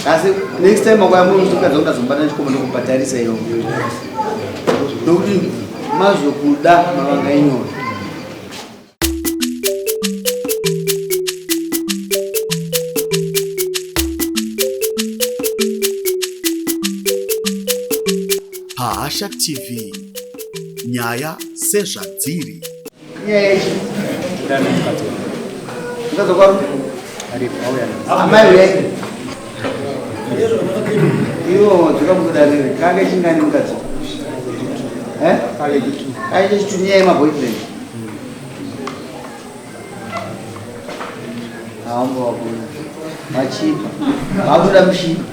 Asi next time akwamuri mukadzi ungazombana chikomba nokubhadharisa iyo. Nokuti mazokuda mavanga inyora. Hasha TV nyaya sezvadziri. Nyaya ichi mukadzi kwaro amai uyai iwo dzikamukudanire kanga chingani mukadzi aiche chitunyaya maboyfriend aomba wabona machipa vakuda mushipa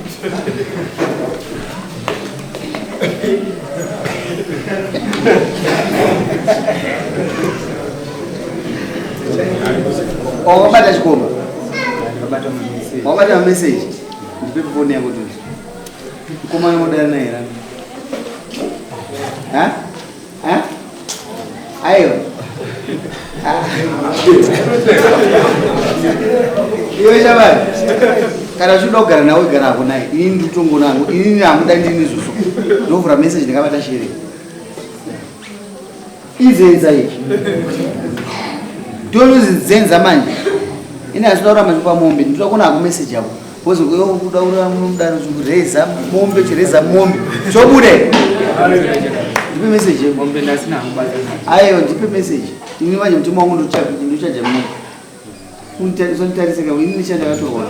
wakabata chikomba wakabata mameseji ndipe foni yako tuzi mukoma yomodana naye aiwa iwe shabani kana zvoda kugara nawe gara ako naye inini nditongo nangu inini hamuda ndini zuso ndovhura meseji ndakabata shere izenza ichi ndonozidzenza manje ine asina kuramba ndipa mombe ndinoda kuona ako meseji yako kozi kuda ura munomudano chikureza mombe chireza mombe chobude ndipe meseji mombe ndasina kubata aiwa ndipe meseji ini manje mutima wangu ndochaja mombe unitariseka ini chandakatoona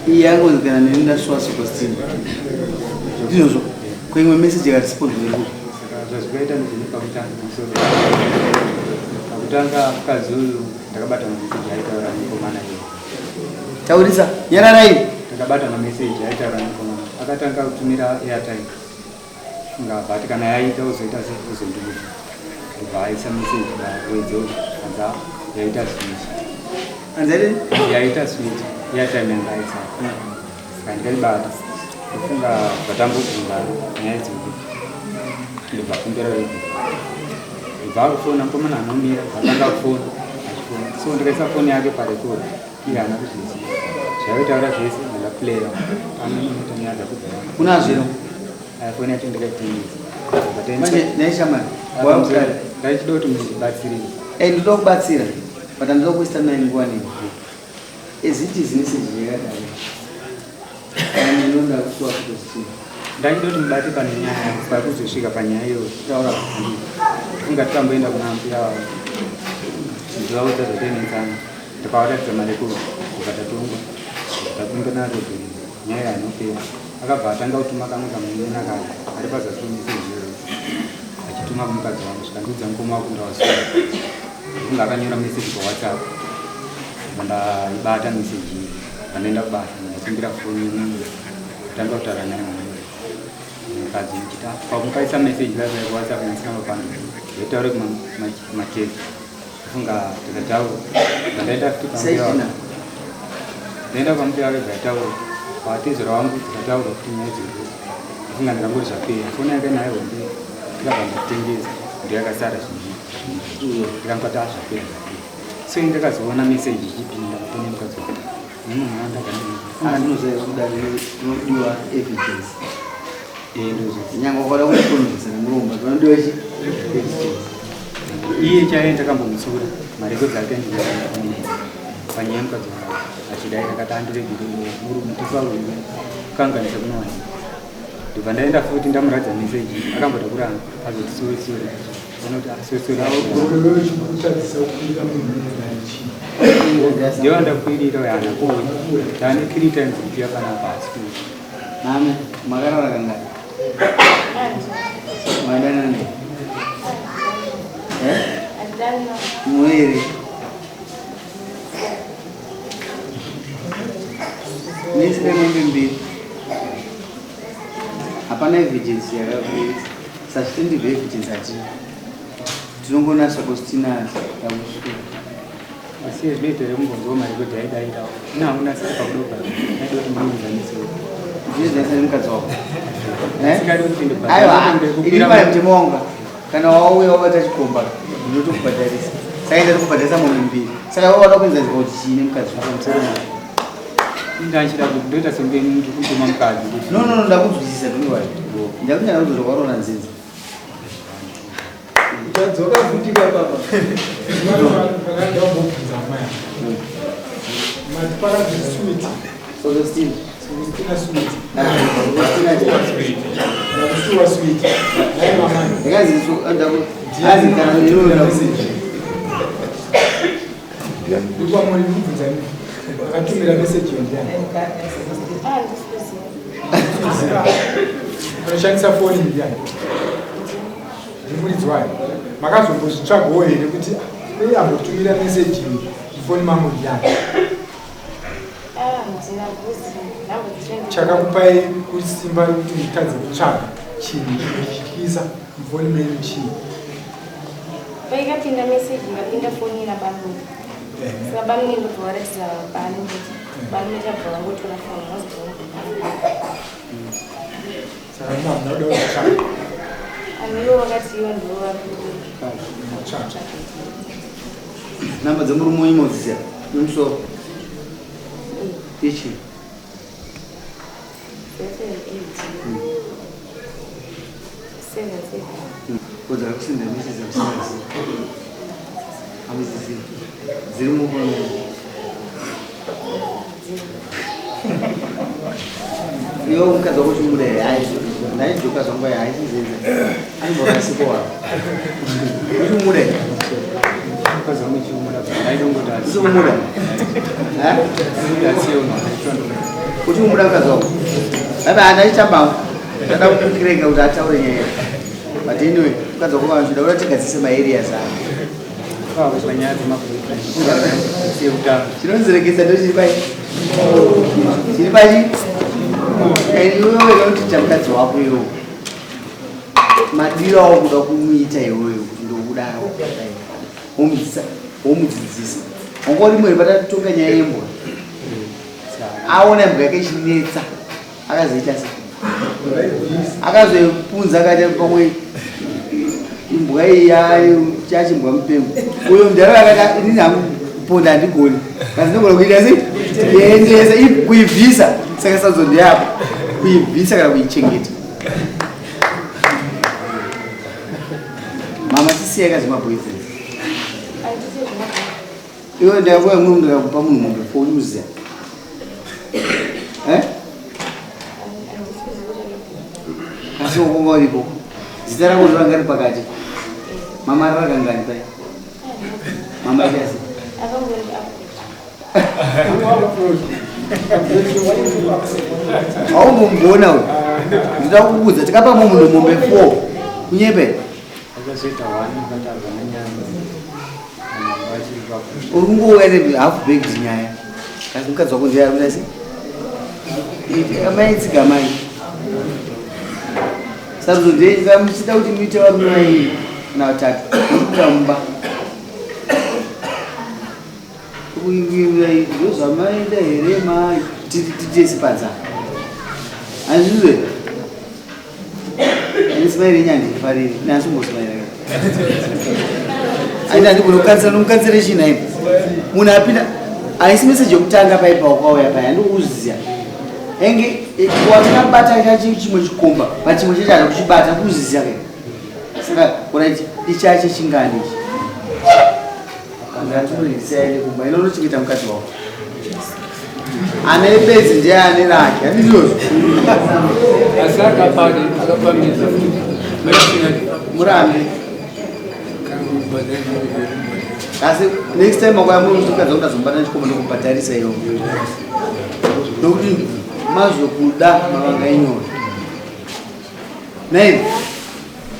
yangu kana nenda swasi question ndizvo kwaimwe message yakarespond weku zvazvikaita ndizvinika kutanga mukadzi uyu ndakabata mameseji aitaura nekomana iyo taurisa nyararai ndakabata mameseji aitaura nekomana akatanga kutumira airtime ngabhati kana yaita uzoita uzondimuta ndibva aisa meseji pawedzo anza yaita switch anzari yaita switch airtime yanga aisa saka ndikaibata kufunga zvatambobvunga nyaya dzekuti ndibva kumbera rege ndibva akufona mukomana anomira akanga kufona achifona so ndikaisa foni yake parekodi iye haana kuzviziva zvaitaura zvese ndakaplaya anoita nyaya dzakubvera kunazvino foni yacho ndikaitengesa manje naishamani ndaichida kuti mundibatsirire ndinoda kubatsira but handinoda kuista naye nguva nini eziti zimeseji yakadai ndinoda kusuwa kutosii ndachida kuti mubate pane nyaya pakuzosvika panyaya iyo taura kuzandii kunga tikamboenda kuna mbuya wavo ndivaudza zvatenetsana ndikavaratidza marekodi ukatatonga takunge narekodi nyaya yanopera akabva atanga kutuma kamwe kamunyena kake ari pazasi pemeseji iyo achituma kumukadzi wangu zvikandiudza mukoma wakunda wasuwa kunga akanyora meseji pawhatsapp ndaibata meseji iyi pandaenda kubasa ndakumbira foni kutanga kutaura naye mukadzi muchita pamukaisa meseji lava whatsapp nasikambapando yaitaure kumakezi afunga tikataura ndaenda futi ndaenda pambuya wake zvaitaura patezero wangu tikataura kuti nyaya dziri afunga ndikangori zvapera foni yake naye hombe tikabva ndatengesa ndiyakasara zvinji tikangota zvapera so ndakazoona meseji ichipinda kutone mukadzi wake ndinozaiudanodiwa evidence nyanga kwada kuikonzesa nemuromba vanodiwa chi iye chaiye ndakambomusura marekodzi ake panyaya mukadzi wake achidai akati andiregerere muri mutifaurire kukanganisa kunowani ndibva ndaenda futi ndamuradza meseji akamboda kuranga azoti sorisori anoti asosori ndiva ndakuirira yana kuwe ndane 3 times kupiya kana pasi name makarara kangani madanane muiri nesiremombe mbiri hapana evidence yakakuisa sachitendebve evidence ati tinongonasa kustina yakusvika asi zvinoitore kumbonzwa mari kuti aidairawo nahamuna siri pakudoka aida kuti muunganisewo zvinezaisa nemukadzi wako asikadi kuti aiwa iri mutemo wanga kana wauya wabata chikomba ndinotokubhadharisa saka enda tokubhadharisa mombe mbiri saka wawada kuenzanzika kuti chiine mukadzi wako musoro ndachida kuti ndoita senge muntu kutuma mukadzi no ndakunzwisisa toniwai ndakunyanya kuti zvakarona nzinzi utadzoka vhutika papa matipara sweet so the steam sweet sweet nakusuwa sweet hayi mama ndakaziso andaku azikana nero ndakusi ndikwa muri mubvunzani akatumira message yondani anoshandisa foni ndiyani ndimuridzi wayo makazombozvitsvagawo here kuti ambotumira message ifoni mangu ndiyani chakakupai kusimba rekuti mutadze kutsvaga chinhu chinosvikisa mufoni menyu chii paikapinda message ikapinda foni inabangu saka bangu ndobvawaratidza paanenge bangu chabva wangotora foni saka mamunoda kutsvaga aniwo wakati iwo ndova namba dzemurume imodzisa nomusoro ichi kodzaka kusenda message akusingazivi amuzizivi dziri mufoni iwo mukadzi wako chimuda here ndaijoka zvangu haisizenza aimborasikowa uchimuda here uchimuda uchimuda mukadzi wako aba andaichamba ndada kukirega kuti ataure nyaya but anyway mukadzi wako vanzvida uda tigadzise maareas avo chinonzirekesa ndochiri pai chiri pachi iwewe unotita mukadzi wako iwo madiro awo kuda kumuita iwoyo kuti ndokudaro womudzidzisa wangori mwere patatotonga nyaya yembwa aona mbwa yake ichinetsa akazoita se akazoipunza akati pamwe imbwa iyayo chachimbwa mupengo uyo mudhara akati inini hangu kuponda handigoni kasi ndogona kuita sei kuendesa kuibvisa saka sazondeapo kuibvisa kana kuichengeta mama tisiya kazvimabhoyfriend iwe ndakuya munu ndakakupa munhu mombe fouza asi wokonga uripo zita rako ndorangari pakati mama rarakangani pai mama ichasi aumbomugona uyu ndida kukudza tikapamo munhu mombe 4 kunyepe uri kungouya nehalf baked nyaya kasi mukadzi wako ndiyaunasi amaitsiga mai sarudzo ndeiva muchida kuti muite varume vairi kana vatatu nokuda mumba ndozvamaenda here mai titesi padzana handizvizve andisimairi nyandifariri nasombosimaira aita ndigona kukansira nomukansiration aipo munhu apinda haisi meseji yokutanga paipa wakauya pai handikuuziya enge watakabata chachi chimwe chikomba pachimwe chacho hada kuchibata kuuziya kai saka orit ichache chingani ngatiuisiyaile kumba ino unochengeta mukadzi wako ane bedzi ndiye ane rake handizvozvo murambe asi next time makwaya munotikadza kuti azombata chikomba ndokubhadharisa iyo nokuti mazokuda mavanga inyora nai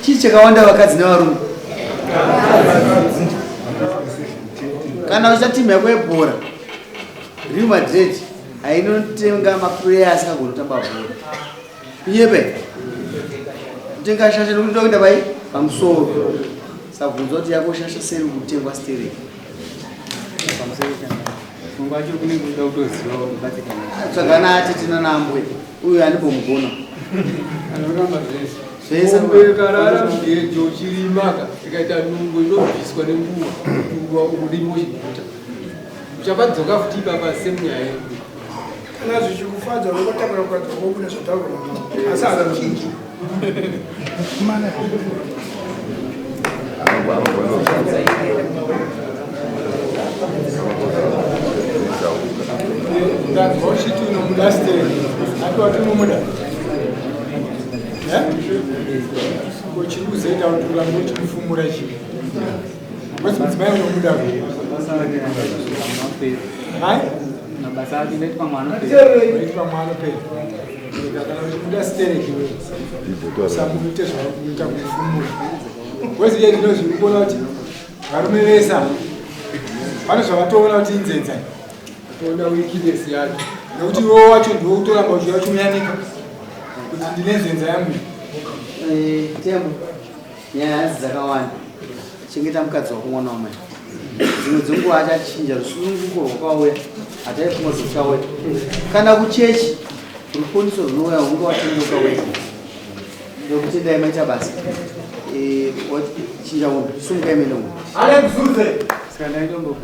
chii chakawanda vakadzi nevarume kana uchatimu yako yebhora Real Madrid hainotenga mapureya asingagona kutamba bhora kunyepe kutenga shasha nokuti kuenda pai pamusoro sabvunza kuti yako shasha seri kutengwa stereki tsvagana ati tina nambwe uyu andibomugona zvese karara mugejo chirimaka ikaita nungo inobviswa nenguva urimo chiguta uchabadzoka futi ipapa semunyaya kana zvichikufadza unokotamura kukadza kwokune zvataura asi haza mchinji ndanzwa uchiti unomuda steri ati wati unomuda uchiri kuzoita kuti urambe uchimufumura chii kwezi mudzimai unomuda waiti pamwe anopera kana uchimuda stereki samuite zvakuita kumufumura kwezi iye ndino zviri kuona kuti varume vesa vane zvavatoona kuti inzenzai toda weakness yacho nekuti iwo wacho ndiwo kutoramba uchiva chumiyanika kuti ndine nzenza yangu tembo nyaya hadzi dzakawanda chengeta mukadzi wako mwana wamai dzimwe dzenguva achachinja rusununguko rwakauya hataipfuma zvichauya kana kuchechi rufoniso rwunouya hunge watendoka wega ndokuti dai maita basa chinja unhu sumukai mene unhu Saka ndaitombo